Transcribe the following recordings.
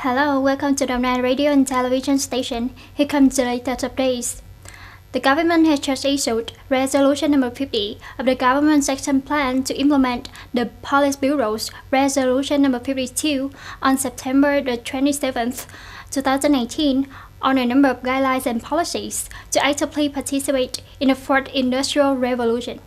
Hello, welcome to the Online Radio and Television Station. Here comes the latest updates. The government has just issued Resolution number 50 of the government's action plan to implement the Politburo's Resolution number 52 on September the 27th, 2018 on a number of guidelines and policies to actively participate in the fourth industrial revolution.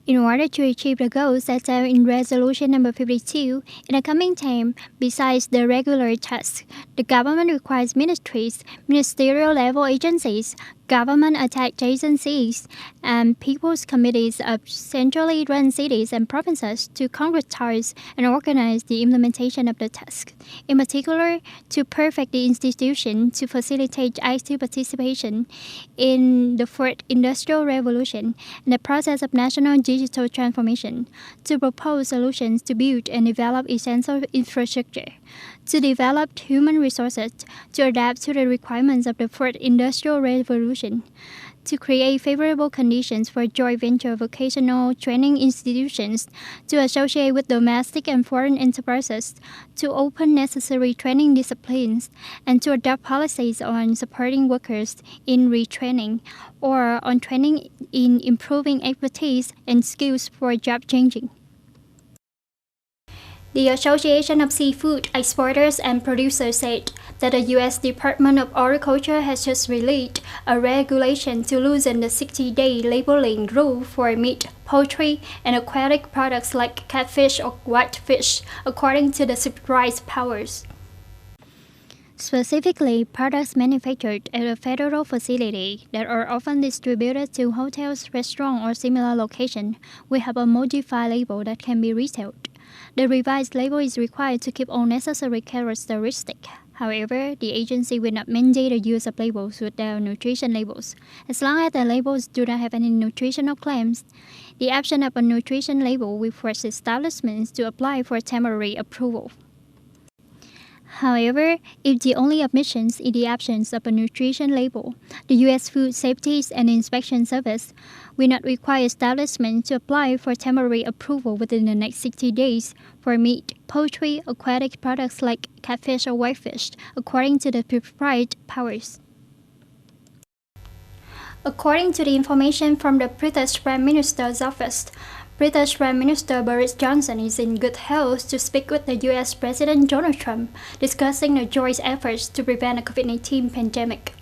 In order to achieve the goals set out in Resolution number 52, in the coming time, besides the regular tasks, the government requires ministries, ministerial-level agencies, government-attached agencies, and people's committees of centrally run cities and provinces to concretize and organize the implementation of the task. In particular, to perfect the institution to facilitate active participation in the fourth industrial revolution and the process of national digital transformation, to propose solutions to build and develop essential infrastructure, to develop human resources to adapt to the requirements of the fourth industrial revolution, to create favorable conditions for joint venture vocational training institutions to associate with domestic and foreign enterprises, to open necessary training disciplines, and to adopt policies on supporting workers in retraining or on training in improving expertise and skills for job changing. The Association of Seafood Exporters and Producers said that the U.S. Department of Agriculture has just released a regulation to loosen the 60-day labeling rule for meat, poultry, and aquatic products like catfish or whitefish, according to the supervised powers. Specifically, products manufactured at a federal facility that are often distributed to hotels, restaurants, or similar locations will have a modified label that can be retailed. The revised label is required to keep all necessary characteristics. However, the agency will not mandate the use of labels without nutrition labels, as long as the labels do not have any nutritional claims. The absence of a nutrition label will force establishments to apply for temporary approval. However, if the only omissions is the absence of a nutrition label, the U.S. Food Safety and Inspection Service will not require establishments to apply for temporary approval within the next 60 days for meat, poultry, aquatic products like catfish or whitefish, according to the prescribed powers. According to the information from the British Prime Minister's office, British Prime Minister Boris Johnson is in good health to speak with the U.S. President Donald Trump, discussing the joint efforts to prevent the COVID-19 pandemic.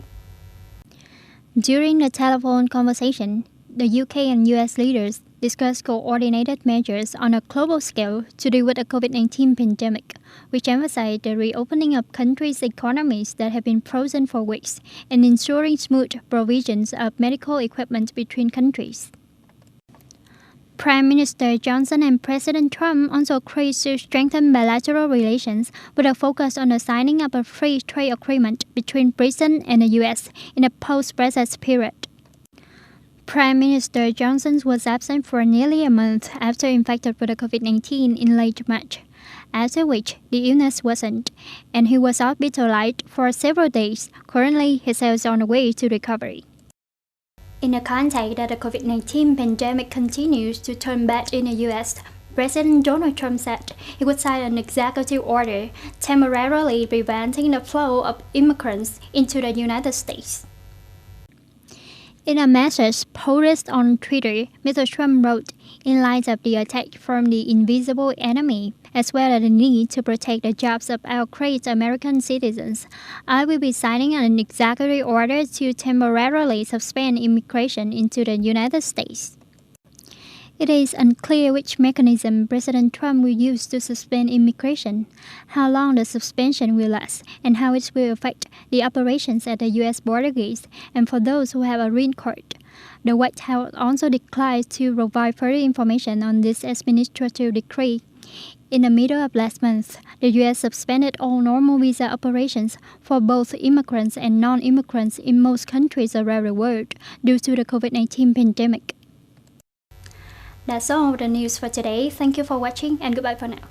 During the telephone conversation, the UK and US leaders discussed coordinated measures on a global scale to deal with the COVID-19 pandemic, which emphasized the reopening of countries' economies that have been frozen for weeks and ensuring smooth provisions of medical equipment between countries. Prime Minister Johnson and President Trump also agreed to strengthen bilateral relations with a focus on the signing of a free trade agreement between Britain and the US in a post-Brexit period. Prime Minister Johnson was absent for nearly a month after infected with COVID-19 in late March, after which the illness worsened, and he was hospitalized for several days. Currently, his health is on the way to recovery. In the context that the COVID-19 pandemic continues to turn bad in the U.S., President Donald Trump said he would sign an executive order temporarily preventing the flow of immigrants into the United States. In a message posted on Twitter, Mr. Trump wrote, "In light of the attack from the invisible enemy, as well as the need to protect the jobs of our great American citizens, I will be signing an executive order to temporarily suspend immigration into the United States." It is unclear which mechanism President Trump will use to suspend immigration, how long the suspension will last, and how it will affect the operations at the U.S. border gates and for those who have a green card. The White House also declined to provide further information on this administrative decree. In the middle of last month, the U.S. suspended all normal visa operations for both immigrants and non-immigrants in most countries around the world due to the COVID-19 pandemic. That's all of the news for today. Thank you for watching and goodbye for now.